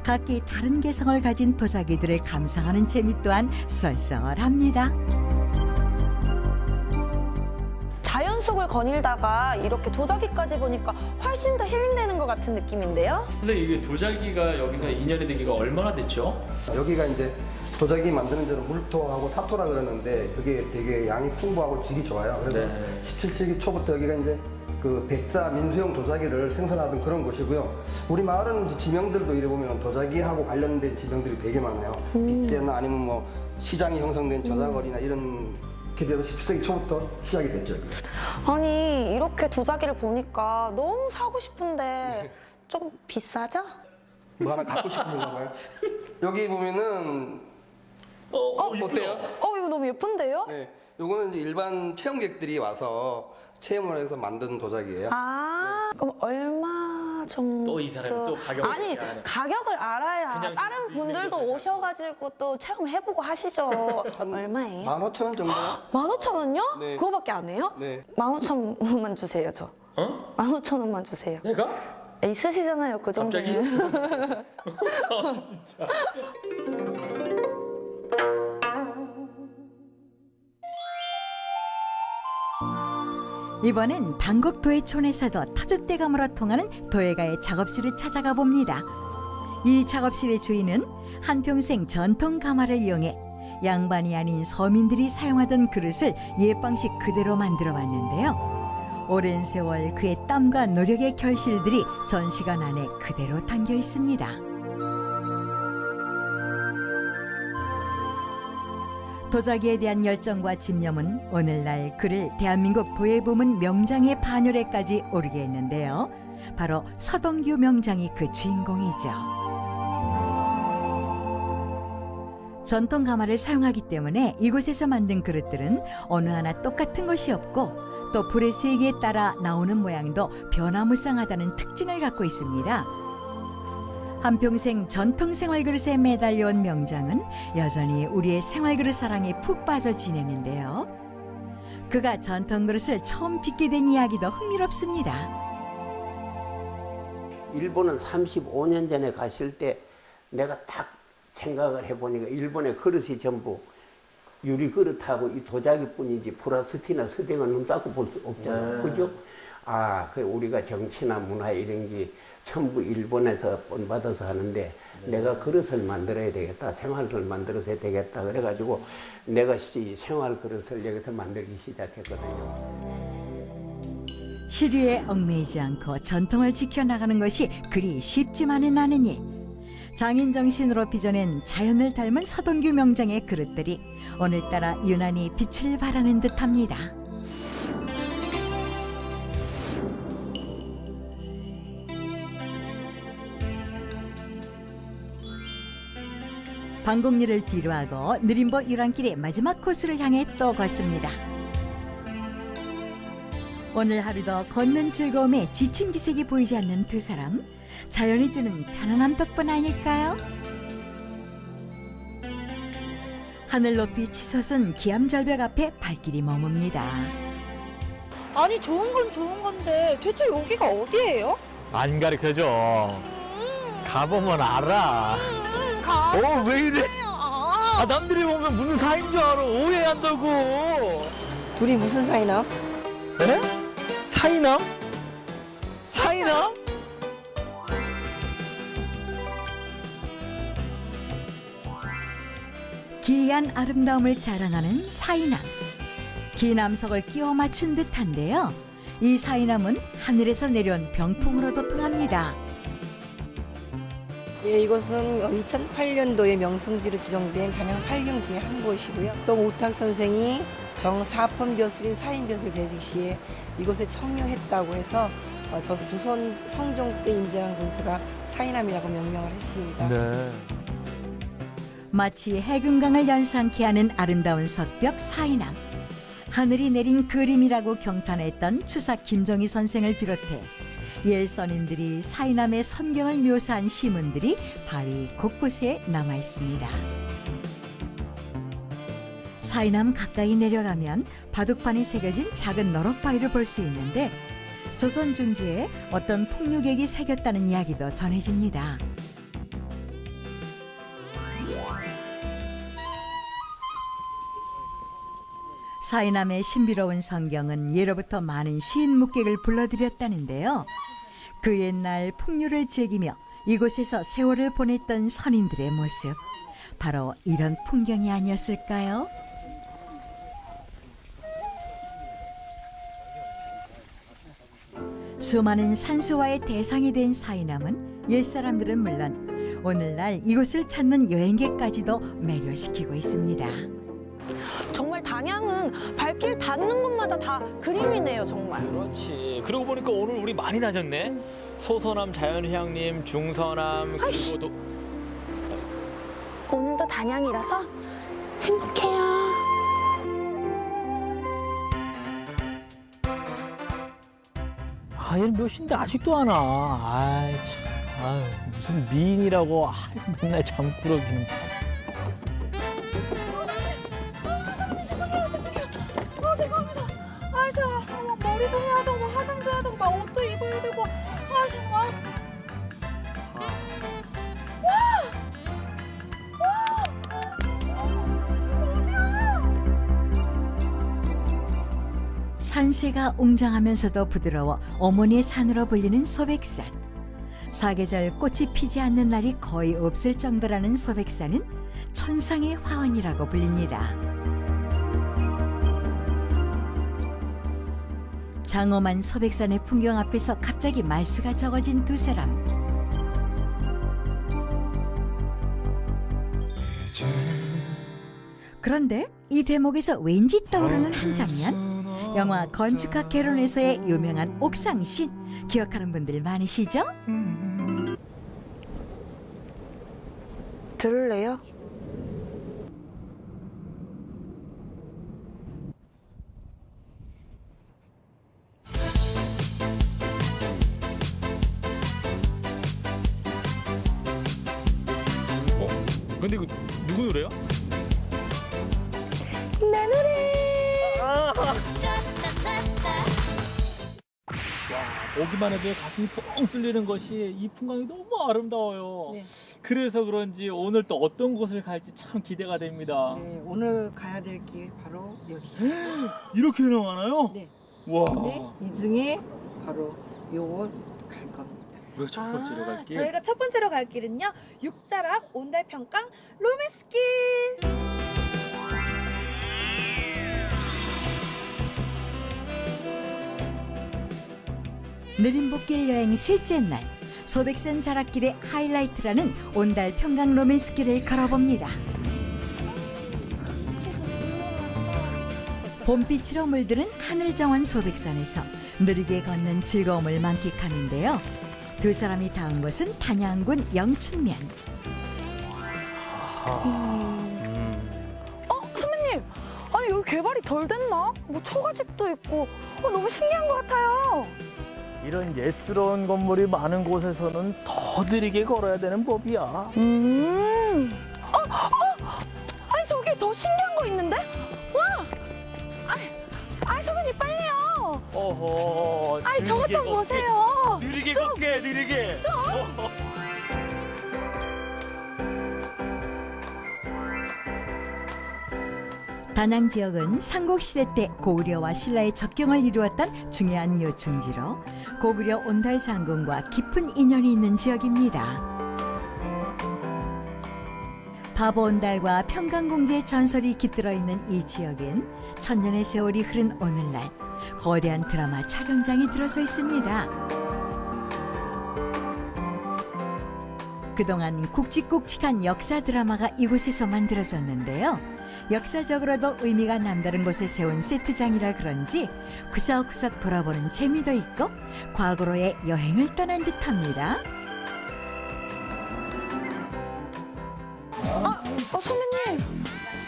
각기 다른 개성을 가진 도자기들을 감상하는 재미 또한 쏠쏠합니다. 자연 속을 거닐다가 이렇게 도자기까지 보니까 훨씬 더 힐링되는 것 같은 느낌인데요? 근데 이게 도자기가 여기서 인연이 되기가 얼마나 됐죠? 여기가 이제 도자기 만드는 데는 물토하고 사토라 그러는데 그게 되게 양이 풍부하고 질이 좋아요. 그래서 네. 17세기 초부터 여기가 이제 그 백자 민수용 도자기를 생산하던 그런 곳이고요. 우리 마을은 이제 지명들도 이래 보면 도자기하고 관련된 지명들이 되게 많아요. 빗대나 아니면 뭐 시장이 형성된 저작거리나 이런 게 돼서 17세기 초부터 시작이 됐죠. 여기. 아니 이렇게 도자기를 보니까 너무 사고 싶은데 좀 비싸죠? 뭐 하나 갖고 싶으신가 봐요. 여기 보면은 어때요? 이거 너무 예쁜데요? 네, 요거는 이제 일반 체험객들이 와서 체험을 해서 만든 도자기예요. 그럼 얼마 정도? 또 이 사람이 또 가격을 아니 얘기 안 해. 가격을 알아야 그냥 다른 분들도 있는 오셔가지고 또 체험해보고 하시죠. 얼마예요? 15,000원 정도요? 15,000원요? 네. 그거밖에 안 해요? 네. 15,000원만 주세요 저. 15,000원만 주세요. 내가? 있으시잖아요 그 갑자기? 정도는. 이번엔 방곡 도예촌에서도 터줏대감으로 통하는 도예가의 작업실을 찾아가 봅니다. 이 작업실의 주인은 한평생 전통 가마를 이용해 양반이 아닌 서민들이 사용하던 그릇을 옛 방식 그대로 만들어 왔는데요. 오랜 세월 그의 땀과 노력의 결실들이 전시관 안에 그대로 담겨 있습니다. 도자기에 대한 열정과 집념은 오늘날 그를 대한민국 도예부문 명장의 반열에까지 오르게 했는데요. 바로 서동규 명장이 그 주인공이죠. 전통 가마를 사용하기 때문에 이곳에서 만든 그릇들은 어느 하나 똑같은 것이 없고 또 불의 세기에 따라 나오는 모양도 변화무쌍하다는 특징을 갖고 있습니다. 한평생 전통 생활 그릇에 매달려온 명장은 여전히 우리의 생활 그릇 사랑에 푹 빠져 지내는데요. 그가 전통 그릇을 처음 빚게 된 이야기도 흥미롭습니다. 일본은 35년 전에 갔을 때 내가 딱 생각을 해보니까 일본의 그릇이 전부 유리 그릇하고 이 도자기뿐이지 브라스티나 서댕은 눈 닦고 볼 수 없잖아요. 그죠? 그 우리가 정치나 문화 이런 게 전부 일본에서 본받아서 하는데 내가 그릇을 만들어야 되겠다. 생활을 만들어서 해야 되겠다. 그래가지고 내가 이 생활 그릇을 여기서 만들기 시작했거든요. 시류에 얽매이지 않고 전통을 지켜나가는 것이 그리 쉽지만은 않은 일. 장인 정신으로 빚어낸 자연을 닮은 서동규 명장의 그릇들이 오늘따라 유난히 빛을 발하는 듯합니다. 방곡리를 뒤로하고 느림보 유람길의 마지막 코스를 향해 또 걷습니다. 오늘 하루도 걷는 즐거움에 지친 기색이 보이지 않는 두 사람. 자연이 주는 편안함 덕분 아닐까요? 하늘 높이 치솟은 기암절벽 앞에 발길이 머뭅니다. 아니 좋은 건 좋은 건데 대체 여기가 어디예요? 안 가르쳐줘. 가보면 알아. 왜 이래? 남들이 보면 무슨 사이인 줄 알아. 오해한다고. 둘이 무슨 사이나? 에? 사이남? 사이남? 기이한 아름다움을 자랑하는 사이남. 기남석을 끼워 맞춘 듯한데요. 이 사이남은 하늘에서 내려온 병풍으로도 통합니다. 예, 이곳은 2008년도에 명승지로 지정된 단양 8경 중에 한 곳이고요. 또 오탁 선생이 정사품 벼슬인 사인벼슬 제직 시에 이곳에 청유했다고 해서 조선 성종 때 인정한 군수가 사이남이라고 명명을 했습니다. 네. 마치 해금강을 연상케 하는 아름다운 석벽 사이남. 하늘이 내린 그림이라고 경탄했던 추사 김정희 선생을 비롯해 옛선인들이 사이남의 선경을 묘사한 시문들이 바위 곳곳에 남아 있습니다. 사이남 가까이 내려가면 바둑판이 새겨진 작은 너럭바위를 볼 수 있는데 조선 중기에 어떤 풍류객이 새겼다는 이야기도 전해집니다. 사이남의 신비로운 성경은 예로부터 많은 시인 묵객을 불러들였다는데요. 그 옛날 풍류를 즐기며 이곳에서 세월을 보냈던 선인들의 모습, 바로 이런 풍경이 아니었을까요? 수많은 산수와의 대상이 된 사이남은 옛사람들은 물론 오늘날 이곳을 찾는 여행객까지도 매료시키고 있습니다. 정말 단양은 발길 닿는 곳마다 다 그림이네요, 정말. 그렇지. 그러고 보니까 오늘 우리 많이 다녔네. 소서남 자연휴양림, 중서남, 아이씨. 그리고 오늘도 단양이라서 행복해요. 얘는 몇 시인데 아직도 안 와. 아이, 참. 아유, 무슨 미인이라고. 맨날 잠꾸러기는. 죄송합니다. 제가 머리도 해야 되고 화장도 해야 되고 막 옷도 입어야 되고 정말. 산세가 웅장하면서도 부드러워 어머니의 산으로 불리는 소백산. 사계절 꽃이 피지 않는 날이 거의 없을 정도라는 소백산은 천상의 화원이라고 불립니다. 장엄한 소백산의 풍경 앞에서 갑자기 말수가 적어진 두 사람. 그런데 이 대목에서 왠지 떠오르는 한 장면. 영화 건축학 개론에서의 유명한 옥상신 기억하는 분들 많으시죠? 들을래요? 근데 이거 누구 노래야? 내 노래. 와, 보기만 해도 가슴이 뻥 뚫리는 것이 이 풍광이 너무 아름다워요. 네. 그래서 그런지 오늘 또 어떤 곳을 갈지 참 기대가 됩니다. 네, 오늘 가야 될 길 바로 여기. 이렇게나 많아요? 네. 와. 근데 이 중에 바로 요거 갈 겁니다. 우리가 첫 번째로 갈 길. 저희가 첫 번째로 갈 길은요, 육자락 온달평강 로맨스길. 느림복길 여행 셋째 날, 소백산 자락길의 하이라이트라는 온달 평강 로맨스길을 걸어봅니다. 봄빛으로 물드는 하늘정원 소백산에서 느리게 걷는 즐거움을 만끽하는데요. 두 사람이 닿은 곳은 단양군 영춘면. 선배님, 아니 여기 개발이 덜 됐나? 뭐 초가집도 있고 너무 신기한 것 같아요. 이런 예스러운 건물이 많은 곳에서는 더 느리게 걸어야 되는 법이야. 아니 저기 더 신기한 거 있는데? 와! 아니 선배님 빨리요. 어허. 아니 저거 좀 보세요. 느리게 걷게, 느리게. 다낭 지역은 삼국시대 때 고구려와 신라의 접경을 이루었던 중요한 요충지로 고구려 온달 장군과 깊은 인연이 있는 지역입니다. 바보 온달과 평강공주의 전설이 깃들어 있는 이 지역엔 천년의 세월이 흐른 오늘날 거대한 드라마 촬영장이 들어서 있습니다. 그동안 굵직굵직한 역사 드라마가 이곳에서 만들어졌는데요. 역사적으로도 의미가 남다른 곳에 세운 세트장이라 그런지 구석구석 돌아보는 재미도 있고 과거로의 여행을 떠난 듯합니다. 선배님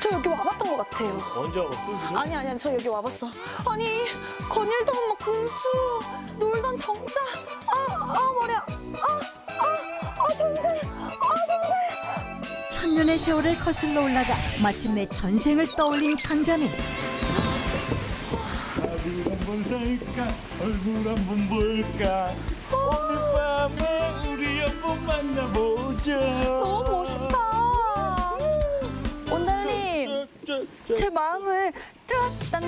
저 여기 와봤던 것 같아요. 언제 왔어? 아니 저 여기 와봤어. 아니 건일동 뭐 군수 놀던 정자 머리야 전생 천년의 세월을 거슬러 올라가 마침내 전생을 떠올린 강자민. 어디 한번 살까 얼굴 한번 볼까 오늘 밤에 우리 한번 만나보자. 너무 멋있다. 온달님 제 마음을 들었다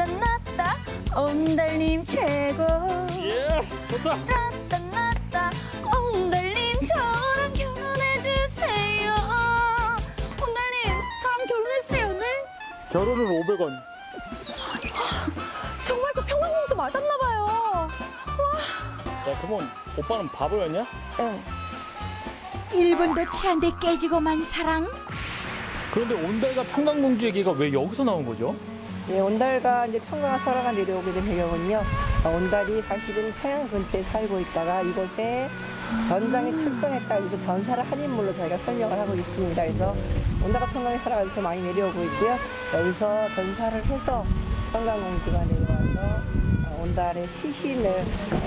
놨다 온달님 최고. 예, 좋다. 들었다 놨다 온달님 저랑 결혼해주세요. 온달님 저랑 결혼해주세요. 네? 결혼은 500원. 정말 그 평강공주 맞았나봐요. 야, 그러면 오빠는 바보였냐? 네. 1분도 채 안 돼 깨지고만 사랑. 그런데 온달과 평강공주 얘기가 왜 여기서 나온 거죠? 예, 온달과 이제 평강과 설화가 내려오게 된 배경은요. 온달이 사실은 평양 근처에 살고 있다가 이곳에 전장에 출정했다 해서 전사를 한 인물로 저희가 설명을 하고 있습니다. 그래서 온달과 평강의 설화가 여기서 많이 내려오고 있고요. 여기서 전사를 해서 평강공주가 내려와서 온달의 시신을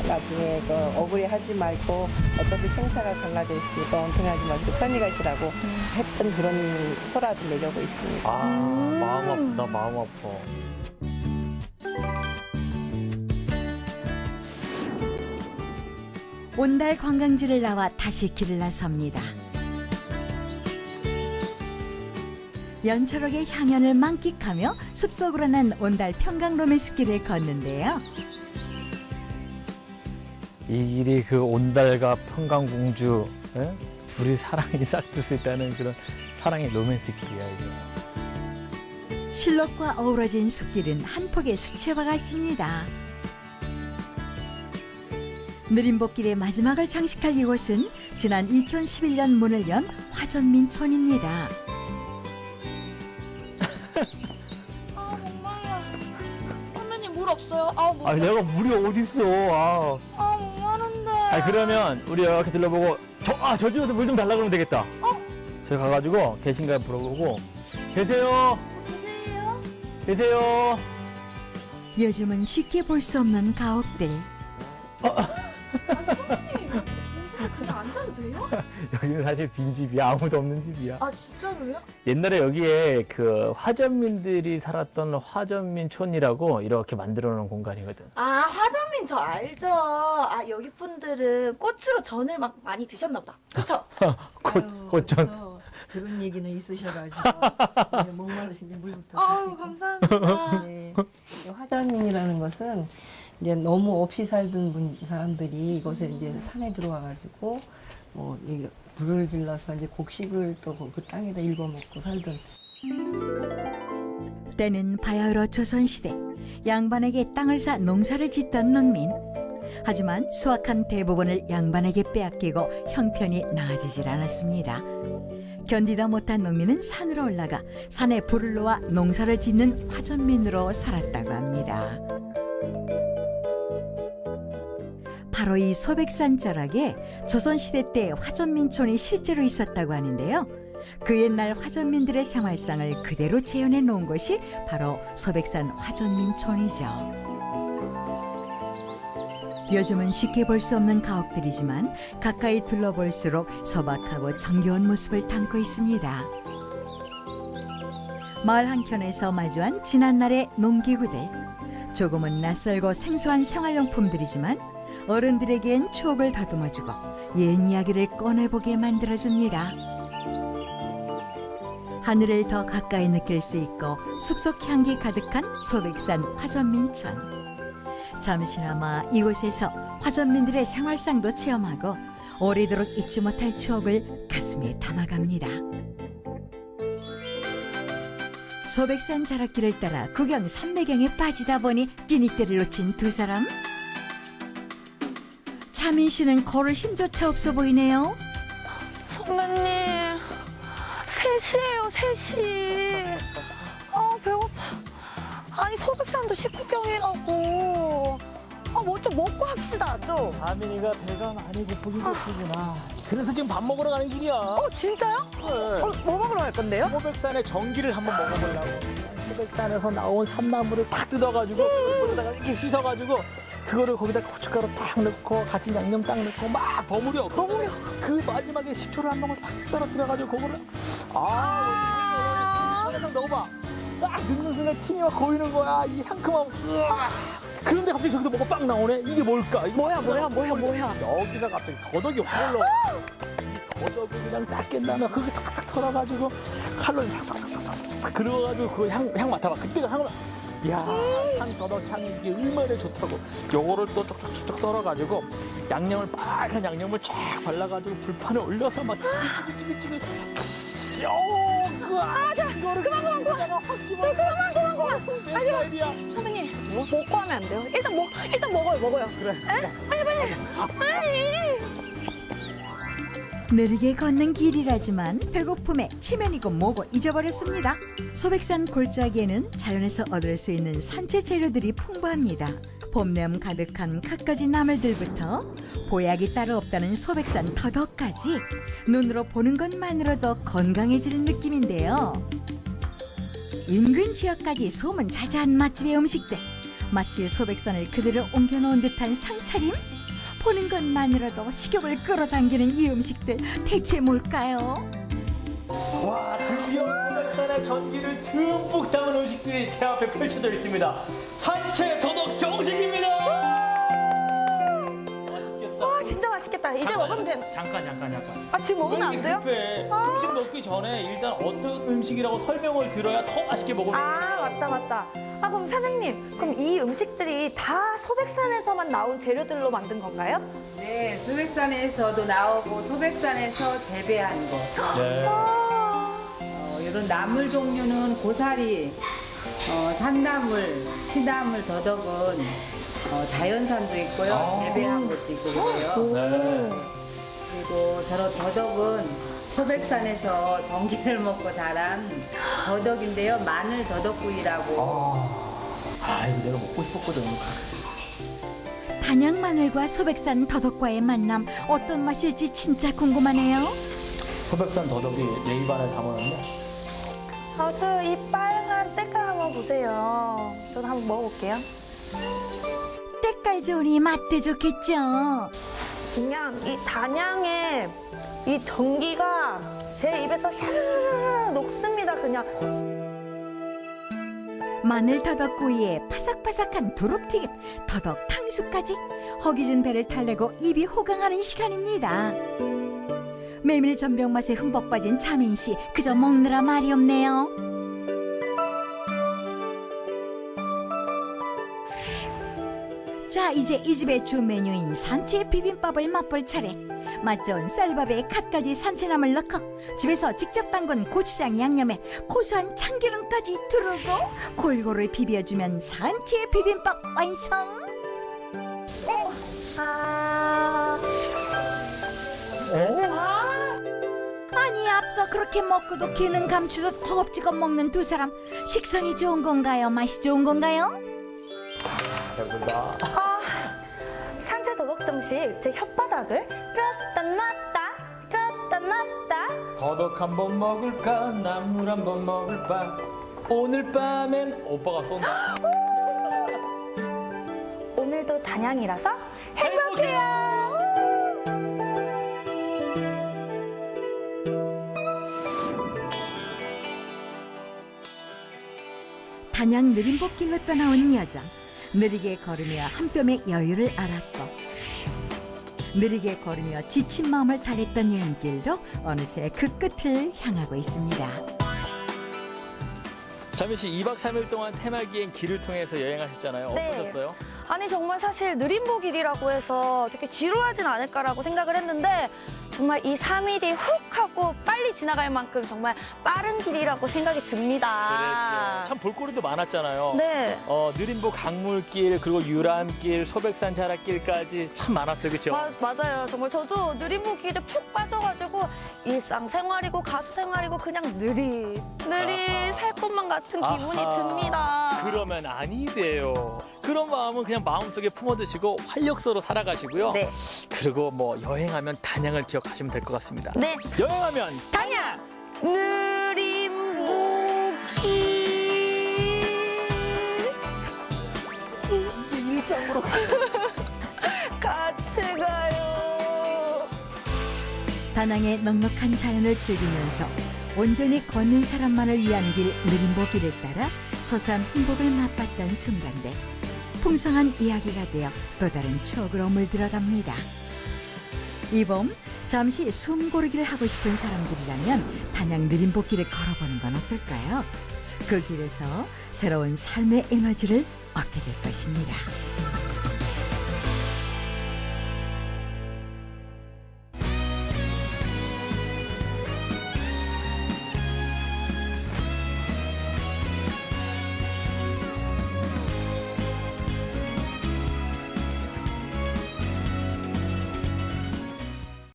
나중에 억울해하지 말고 어차피 생사가 갈라져 있으니까 원통하지 말고 편히 가시라고 했던 그런 설화도 내려오고 있습니다. 아, 마음 아프다, 마음 아파. 온달 관광지를 나와 다시 길을 나섭니다. 연초록의 향연을 만끽하며 숲속으로 난 온달 평강 로맨스길을 걷는데요. 이 길이 그 온달과 평강공주 둘이 사랑이 싹들 수 있다는 그런 사랑의 로맨스 길이야 이거. 실록과 어우러진 숲길은 한 폭의 수채화 같습니다. 느림보길의 마지막을 장식할 이곳은 지난 2011년 문을 연 화전민촌입니다. 목말라. 선배님 물 없어요? 목. 아, 내가 물이 어딨어. 목마른데. 그러면 우리 이렇게 들러보고 저쪽에서 물 좀 달라 그러면 되겠다. 저기 가가지고 계신가 물어보고 계세요? 계세요? 요즘은 쉽게 볼 수 없는 가옥들. 선배님 빈집에 그냥 앉아도 돼요? 여기는 사실 빈집이야. 아무도 없는 집이야. 진짜로요? 옛날에 여기에 그 화전민들이 살았던 화전민촌이라고 이렇게 만들어 놓은 공간이거든. 화전민 저 알죠. 여기 분들은 꽃으로 전을 막 많이 드셨나 보다. 그쵸? 꽃전. 그런 얘기는 있으셔가지고 목마르신데 물부터. 감사합니다. 네. 화전민이라는 것은 이제 너무 없이 살던 사람들이 이곳에 이제 산에 들어와가지고 이 불을 질러서 이제 곡식을 또 그 땅에다 일궈먹고 살던. 때는 바야흐로 조선시대 양반에게 땅을 사 농사를 짓던 농민. 하지만 수확한 대부분을 양반에게 빼앗기고 형편이 나아지질 않았습니다. 견디다 못한 농민은 산으로 올라가 산에 불을 놓아 농사를 짓는 화전민으로 살았다고 합니다. 바로 이 소백산 자락에 조선시대 때 화전민촌이 실제로 있었다고 하는데요. 그 옛날 화전민들의 생활상을 그대로 재현해 놓은 것이 바로 소백산 화전민촌이죠. 요즘은 쉽게 볼 수 없는 가옥들이지만 가까이 둘러볼수록 소박하고 정겨운 모습을 담고 있습니다. 마을 한켠에서 마주한 지난날의 농기구들. 조금은 낯설고 생소한 생활용품들이지만 어른들에겐 추억을 다듬어주고 옛 이야기를 꺼내보게 만들어줍니다. 하늘을 더 가까이 느낄 수 있고 숲속 향기 가득한 소백산 화전민촌. 잠시나마 이곳에서 화전민들의 생활상도 체험하고 오래도록 잊지 못할 추억을 가슴에 담아갑니다. 소백산 자락길을 따라 구경 삼매경에 빠지다 보니 끼니때를 놓친 두 사람. 차민 씨는 걸을 힘조차 없어 보이네요. 선배님, 3시예요, 3시. 아, 배고파. 아니, 소백산도 식후경이라고. 아, 뭐 좀 먹고 합시다, 좀. 아민이가 배가 많이 고프긴 고프구나. 그래서 지금 밥 먹으러 가는 길이야. 진짜요? 그래. 뭐 먹으러 갈 건데요? 소백산의 전기를 한번 먹어보려고. 소백산에서 나온 삼나물을 탁 뜯어가지고 물에다가 이렇게 씻어가지고 그거를 거기다 고춧가루 딱 넣고 같이 양념 딱 넣고 막 버무려. 그 마지막에 식초를 한 방울 탁 떨어뜨려가지고 그거를 딱 넣어봐. 딱 넣는 순간 침이 막 고이는 거야. 이 상큼함. 그런데 갑자기 저기서 뭐가 빵 나오네. 이게 뭘까? 뭐야? 여기가 갑자기 더덕이 확 올라와. 이 더덕을 그냥 딱 깬 다음에 그게 탁탁 털어가지고 칼로 싹싹싹싹싹 그려가지고 그거 향 맡아봐. 그때가 향을 이야 향 더덕 향이 이게 얼마나 좋다고. 요거를 또 쪽쪽쪽쪽 썰어가지고 양념을 빨간 양념을 쫙 발라가지고 불판에 올려서 막 찌글찌글찌글 그만. 선배님, 먹고 하면 안 돼요? 일단 먹어요. 그래. 빨리. 느리게 걷는 길이라지만 배고픔에 체면이고 뭐고 잊어버렸습니다. 소백산 골짜기에는 자연에서 얻을 수 있는 산채 재료들이 풍부합니다. 봄내음 가득한 갖가지 나물들부터 보약이 따로 없다는 소백산 더덕까지 눈으로 보는 것만으로도 건강해지는 느낌인데요. 인근 지역까지 소문 자자한 맛집의 음식들. 마치 소백산을 그대로 옮겨놓은 듯한 상차림. 보는 것만으로도 식욕을 끌어당기는 이 음식들 대체 뭘까요? 와 드디어 소백산의 전기를 듬뿍 담은 음식들이 제 앞에 펼쳐져 있습니다. 산채 더덕 정식입니다. 맛있겠다. 와, 진짜 맛있겠다. 이제 먹으면 돼. 잠깐. 아, 지금 먹으면 안 돼요? 음식 먹기 전에 일단 어떤 음식이라고 설명을 들어야 더 맛있게 먹을 수 있어요. 맞다. 아, 그럼 사장님, 그럼 이 음식들이 다 소백산에서만 나온 재료들로 만든 건가요? 네, 소백산에서도 나오고 소백산에서 재배한 거. 네. 이런 나물 종류는 고사리, 산나물, 시나물, 더덕은 자연산도 있고요. 재배한 것도 있고 그래요. 네. 그리고 저런 더덕은 소백산에서 전기를 먹고 자란 더덕인데요. 마늘 더덕구이라고. 이거 내가 먹고 싶었거든. 단양 마늘과 소백산 더덕과의 만남 어떤 맛일지 진짜 궁금하네요. 소백산 더덕이 내 입안에 담아놨네. 저 이 빨간 때깔 한번 보세요. 저도 한번 먹어볼게요. 때깔 좋으니 맛도 좋겠죠. 그냥 이 단양의 이 전기가 제 입에서 샤르르 녹습니다, 그냥. 마늘 더덕구이에 파삭파삭한 두릅튀김, 더덕 탕수까지 허기진 배를 달래고 입이 호강하는 시간입니다. 메밀 전병 맛에 흠뻑 빠진 차민 씨 그저 먹느라 말이 없네요. 자, 이제 이 집의 주 메뉴인 산채 비빔밥을 맛볼 차례. 맛 좋은 쌀밥에 갖가지 산채나물 넣고 집에서 직접 담근 고추장 양념에 고소한 참기름까지 두르고 골고루 비벼주면 산채 비빔밥 완성. 아니, 앞서 그렇게 먹고도 기능 감추듯 허겁지겁 먹는 두 사람, 식성이 좋은 건가요? 맛이 좋은 건가요? 배부르다. 산채 더덕 정식 제 혓바닥을 տր었다 놨다 더덕 한번 먹을까 나물 한번 먹을까 오늘 밤엔 오빠가 쏜다. 오늘도 단양이라서 행복해요. 단양 느림복길로 떠나온 여정. 느리게 걸으며 한 뼘의 여유를 알았고 느리게 걸으며 지친 마음을 달랬던 여행길도 어느새 그 끝을 향하고 있습니다. 자민 씨 2박 3일 동안 테마기행 길을 통해서 여행하셨잖아요. 네. 어떠셨어요? 아니 정말 사실 느림보길이라고 해서 되게 지루하진 않을까라고 생각을 했는데 정말 이 3일이 훅 하고 빨리 지나갈 만큼 정말 빠른 길이라고 생각이 듭니다. 그렇죠. 참 볼거리도 많았잖아요. 네. 느림보 강물길 그리고 유람길 소백산 자락길까지 참 많았어요. 그렇죠? 맞아요. 정말 저도 느림보길에 푹 빠져가지고 일상생활이고 가수생활이고 그냥 느리 살 것만 같은 기분이 듭니다. 그러면 아니돼요. 그런 마음은 그냥 마음속에 품어두시고 활력소로 살아가시고요. 네. 그리고 뭐 여행하면 단양을 기억하시면 될 것 같습니다. 네. 여행하면 단양 느림보길 일상으로 같이 가요. 다낭의 넉넉한 자연을 즐기면서 온전히 걷는 사람만을 위한 길 느림보길을 따라 소소한 행복을 맛봤던 순간들. 풍성한 이야기가 되어 또 다른 추억으로 물들어갑니다. 이 봄 잠시 숨 고르기를 하고 싶은 사람들이라면 단양 느림보길을 걸어보는 건 어떨까요? 그 길에서 새로운 삶의 에너지를 얻게 될 것입니다.